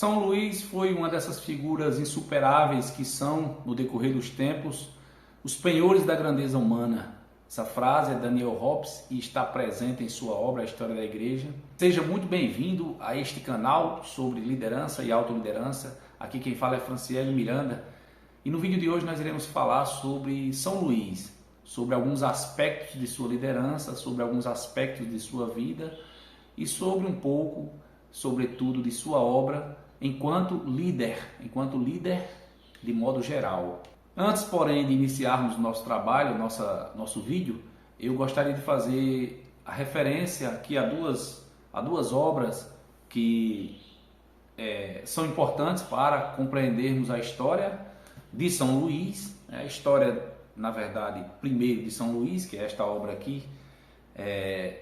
São Luís foi uma dessas figuras insuperáveis que são, no decorrer dos tempos, os penhores da grandeza humana. Essa frase é Daniel Hobbes e está presente em sua obra A História da Igreja. Seja muito bem-vindo a este canal sobre liderança e autoliderança. Aqui quem fala é Franciele Miranda. E no vídeo de hoje nós iremos falar sobre São Luís, sobre alguns aspectos de sua liderança, sobre alguns aspectos de sua vida e sobre um pouco, sobretudo, de sua obra enquanto líder de modo geral. Antes, porém, de iniciarmos o nosso trabalho, nosso vídeo, eu gostaria de fazer a referência aqui a duas obras que são importantes para compreendermos a história de São Luís, a história, na verdade, primeiro de São Luís, que é esta obra aqui,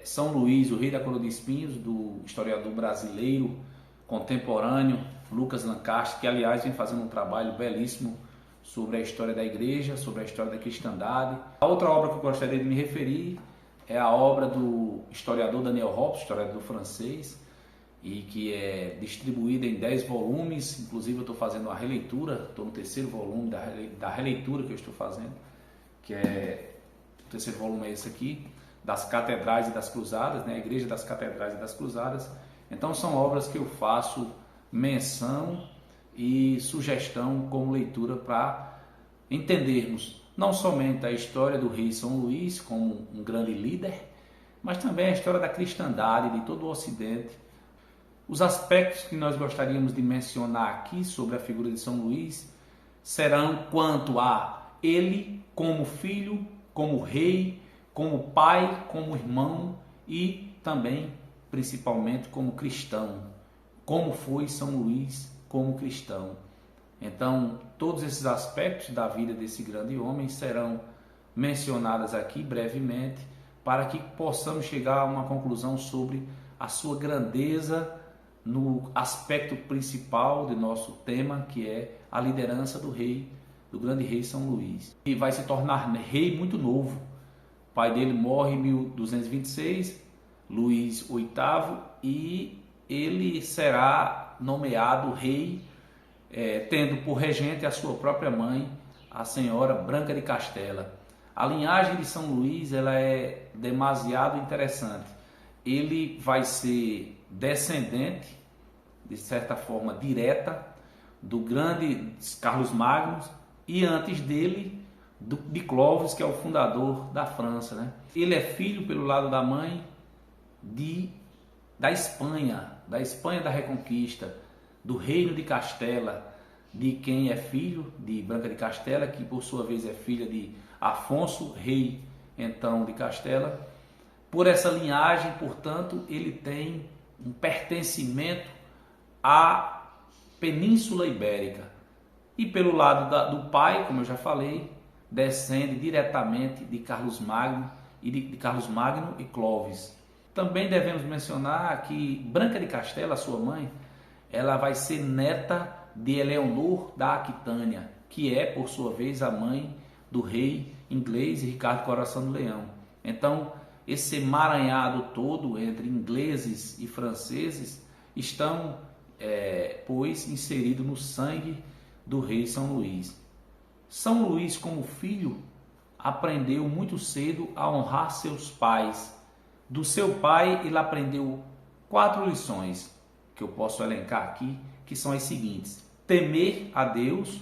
São Luís, o Rei da Coroa de Espinhos, do historiador brasileiro contemporâneo Lucas Lancaster, que aliás vem fazendo um trabalho belíssimo sobre a história da igreja, sobre a história da cristandade. A outra obra que eu gostaria de me referir é a obra do historiador Daniel Hobbes, historiador francês, e que é distribuída em 10 volumes, inclusive eu estou fazendo a releitura, estou no terceiro volume da releitura que eu estou fazendo, que é o terceiro volume é esse aqui, das Catedrais e das Cruzadas, né? A Igreja das Catedrais e das Cruzadas. Então são obras que eu faço menção e sugestão como leitura para entendermos não somente a história do rei São Luís como um grande líder, mas também a história da cristandade de todo o Ocidente. Os aspectos que nós gostaríamos de mencionar aqui sobre a figura de São Luís serão quanto a ele como filho, como rei, como pai, como irmão e também, principalmente, como cristão. Como foi São Luís como cristão. Então, todos esses aspectos da vida desse grande homem serão mencionados aqui brevemente para que possamos chegar a uma conclusão sobre a sua grandeza no aspecto principal de nosso tema, que é a liderança do grande rei São Luís. E vai se tornar rei muito novo. O pai dele morre em 1226, Luís VIII, e ele será nomeado rei, tendo por regente a sua própria mãe, a senhora Branca de Castela. A linhagem de São Luís ela é demasiado interessante. Ele vai ser descendente, de certa forma direta, do grande Carlos Magno e antes dele de Clovis, que é o fundador da França, né? Ele é filho pelo lado da mãe da Espanha da Reconquista, do Reino de Castela, de quem é filho de Branca de Castela, que por sua vez é filha de Afonso, rei então de Castela. Por essa linhagem, portanto, ele tem um pertencimento à Península Ibérica. E pelo lado do pai, como eu já falei, descende diretamente de Carlos Magno e Clovis. Também devemos mencionar que Branca de Castela, sua mãe, ela vai ser neta de Eleonor da Aquitânia, que é, por sua vez, a mãe do rei inglês Ricardo Coração do Leão. Então, esse emaranhado todo entre ingleses e franceses estão, pois, inseridos no sangue do rei São Luís. São Luís, como filho, aprendeu muito cedo a honrar seus pais. Do seu pai, ele aprendeu 4 lições que eu posso elencar aqui, que são as seguintes: temer a Deus,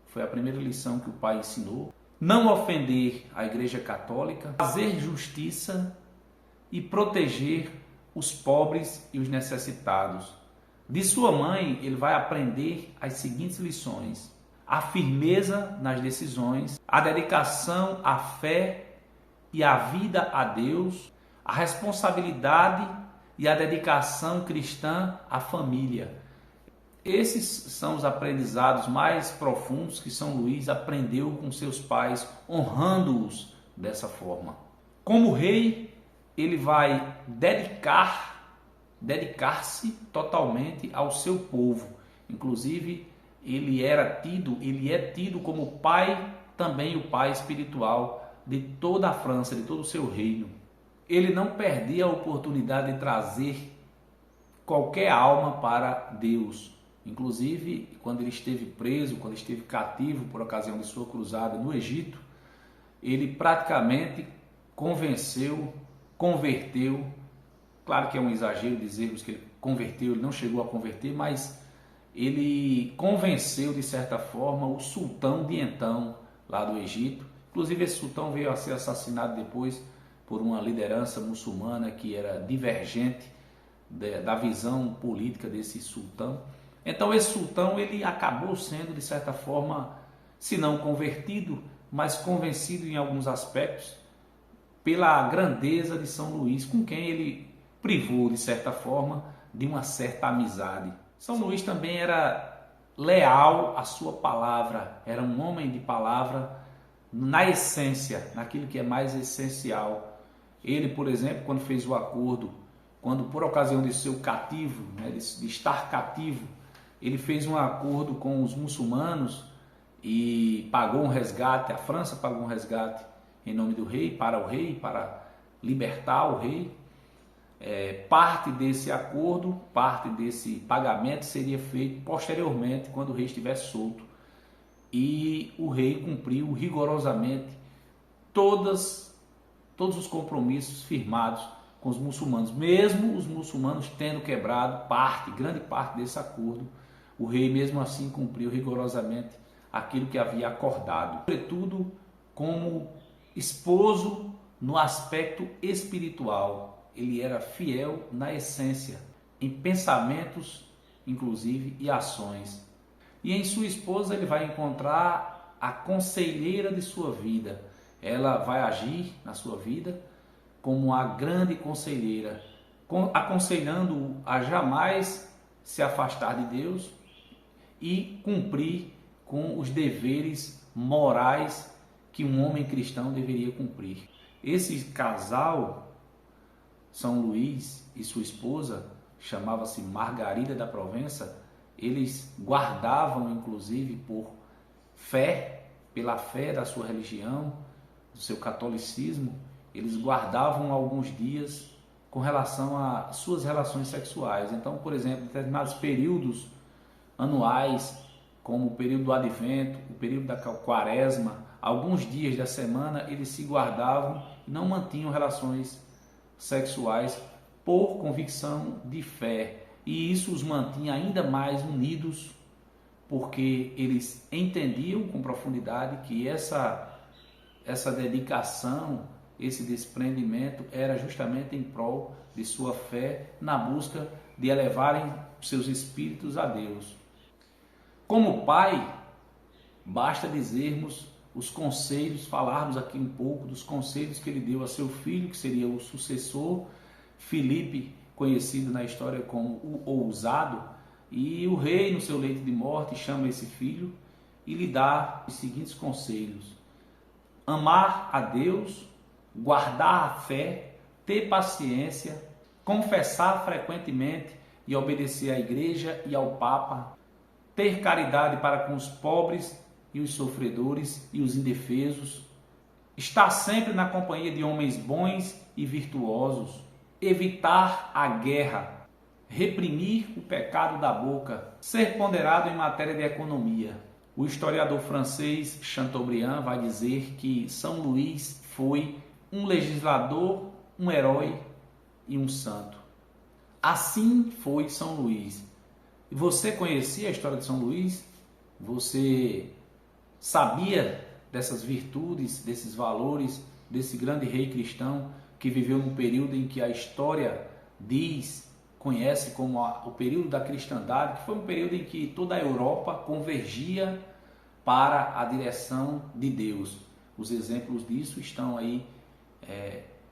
foi a primeira lição que o pai ensinou, não ofender a Igreja Católica, fazer justiça e proteger os pobres e os necessitados. De sua mãe, ele vai aprender as seguintes lições: a firmeza nas decisões, a dedicação à fé e à vida a Deus, a responsabilidade e a dedicação cristã à família. Esses são os aprendizados mais profundos que São Luís aprendeu com seus pais, honrando-os dessa forma. Como rei, ele vai dedicar-se totalmente ao seu povo. Inclusive, ele é tido como pai, também o pai espiritual de toda a França, de todo o seu reino. Ele não perdia a oportunidade de trazer qualquer alma para Deus. Inclusive, quando ele esteve preso, quando esteve cativo por ocasião de sua cruzada no Egito, ele praticamente converteu, claro que é um exagero dizermos que ele converteu, ele não chegou a converter, mas ele convenceu de certa forma o sultão de então, lá do Egito. Inclusive esse sultão veio a ser assassinado depois por uma liderança muçulmana que era divergente da visão política desse sultão. Então esse sultão ele acabou sendo de certa forma, se não convertido, mas convencido em alguns aspectos pela grandeza de São Luís, com quem ele privou de certa forma de uma certa amizade. São Luís também era leal à sua palavra, era um homem de palavra na essência, naquilo que é mais essencial. Ele, por exemplo, quando fez o acordo, quando por ocasião de seu cativo, né, de estar cativo, ele fez um acordo com os muçulmanos e pagou um resgate, a França pagou um resgate em nome do rei, para libertar o rei. Parte desse acordo, parte desse pagamento seria feito posteriormente, quando o rei estivesse solto. E o rei cumpriu rigorosamente todos os compromissos firmados com os muçulmanos. Mesmo os muçulmanos tendo quebrado grande parte desse acordo, o rei mesmo assim cumpriu rigorosamente aquilo que havia acordado. Sobretudo como esposo no aspecto espiritual. Ele era fiel na essência, em pensamentos, inclusive, e ações. E em sua esposa ele vai encontrar a conselheira de sua vida. Ela vai agir na sua vida como a grande conselheira, aconselhando-o a jamais se afastar de Deus e cumprir com os deveres morais que um homem cristão deveria cumprir. Esse casal, São Luís e sua esposa, chamava-se Margarida da Provença, eles guardavam inclusive pela fé da sua religião, do seu catolicismo, eles guardavam alguns dias com relação às suas relações sexuais. Então, por exemplo, em determinados períodos anuais, como o período do Advento, o período da Quaresma, alguns dias da semana eles se guardavam e não mantinham relações sexuais por convicção de fé. E isso os mantinha ainda mais unidos, porque eles entendiam com profundidade que essa dedicação, esse desprendimento era justamente em prol de sua fé, na busca de elevarem seus espíritos a Deus. Como pai, basta dizermos os conselhos, falarmos aqui um pouco dos conselhos que ele deu a seu filho, que seria o sucessor, Filipe, conhecido na história como o ousado. E o rei, no seu leito de morte, chama esse filho e lhe dá os seguintes conselhos: amar a Deus, guardar a fé, ter paciência, confessar frequentemente e obedecer à igreja e ao Papa, ter caridade para com os pobres e os sofredores e os indefesos, estar sempre na companhia de homens bons e virtuosos, evitar a guerra, reprimir o pecado da boca, ser ponderado em matéria de economia. O historiador francês Chateaubriand vai dizer que São Luís foi um legislador, um herói e um santo. Assim foi São Luís. E você conhecia a história de São Luís? Você sabia dessas virtudes, desses valores, desse grande rei cristão que viveu num período em que a história conhece como o período da cristandade, que foi um período em que toda a Europa convergia para a direção de Deus. Os exemplos disso estão aí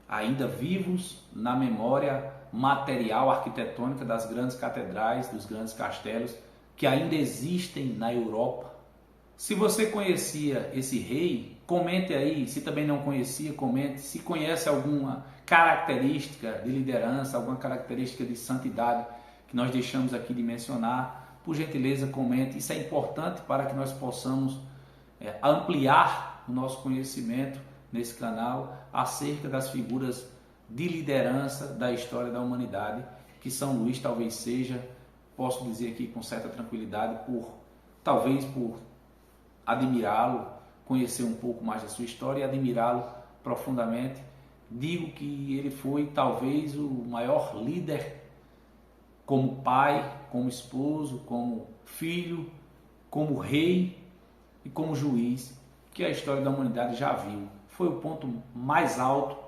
ainda vivos na memória material, arquitetônica das grandes catedrais, dos grandes castelos que ainda existem na Europa. Se você conhecia esse rei, comente aí. Se também não conhecia, comente. Se conhece alguma característica de liderança, alguma característica de santidade que nós deixamos aqui de mencionar, por gentileza comente. Isso é importante para que nós possamos ampliar o nosso conhecimento nesse canal acerca das figuras de liderança da história da humanidade, que São Luís talvez seja, posso dizer aqui com certa tranquilidade, talvez por admirá-lo, conhecer um pouco mais da sua história e admirá-lo profundamente. Digo que ele foi talvez o maior líder como pai, como esposo, como filho, como rei e como juiz que a história da humanidade já viu. Foi o ponto mais alto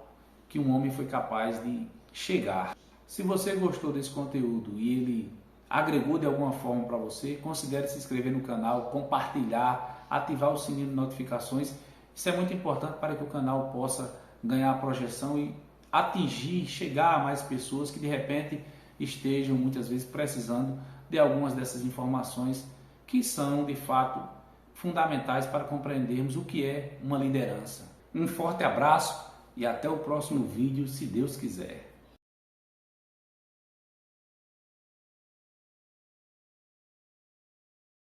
que um homem foi capaz de chegar. Se você gostou desse conteúdo e ele agregou de alguma forma para você, considere se inscrever no canal, compartilhar, ativar o sininho de notificações. Isso é muito importante para que o canal possa ganhar projeção e atingir, chegar a mais pessoas que de repente estejam muitas vezes precisando de algumas dessas informações que são de fato fundamentais para compreendermos o que é uma liderança. Um forte abraço e até o próximo vídeo, se Deus quiser.